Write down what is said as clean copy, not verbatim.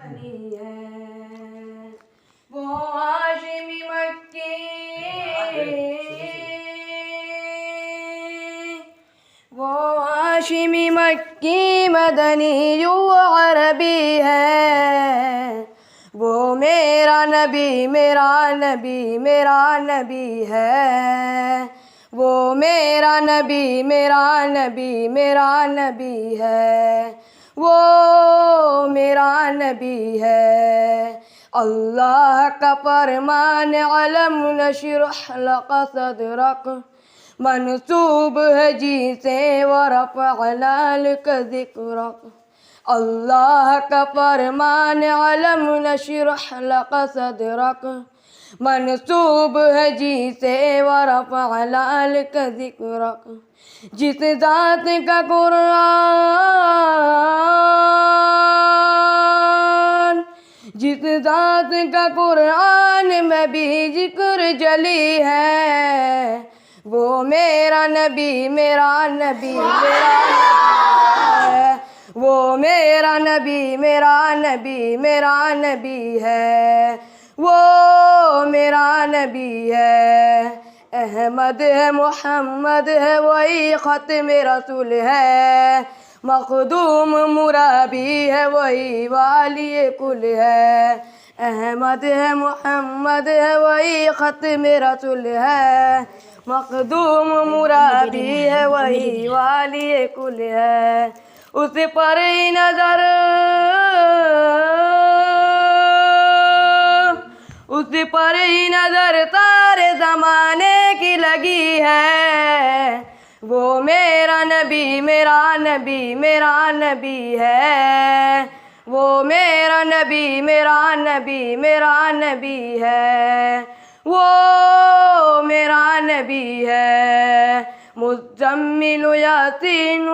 मदनी है। वो हाशिमी मक्की, वो हाशिमी मक्की मदनी यू अरबी है। वो मेरा नबी मेरा नबी मेरा नबी है। वो मेरा नबी मेरा नबी मेरा नबी है। वो मेरा नबी है। अल्लाह का फरमान अलम नशरह लक सदरक मनसूब है जी से वरफ़अना लक ज़िक्रक। अल्लाह का फरमान अलम नशरह लक सदरक मनसूब है जी से वरफ़अना लक ज़िक्रक। जिस ज़ात का कुरान, जिस ज़ात का कुरान में भी जिक्र जली है। वो मेरा नबी मेरा नबी मेरा नबी है। वो मेरा नबी मेरा नबी मेरा नबी है। वो मेरा नबी है। अहमद है मोहम्मद है वही ख़त्म रसूल है। मखदूम मुराबी है वही वाली कुल है। अहमद है मोहम्मद है वही ख़त्म रसूल है। मखदूम मुराबी है वही वाली कुल है। उस पर ही नजर, उस पर ही नजर सारे ज़माने की लगी है। वो मेरा नबी मेरा नबी मेरा नबी है। वो मेरा नबी मेरा नबी मेरा नबी है। वो मेरा नबी है। मुज़म्मिल यासीन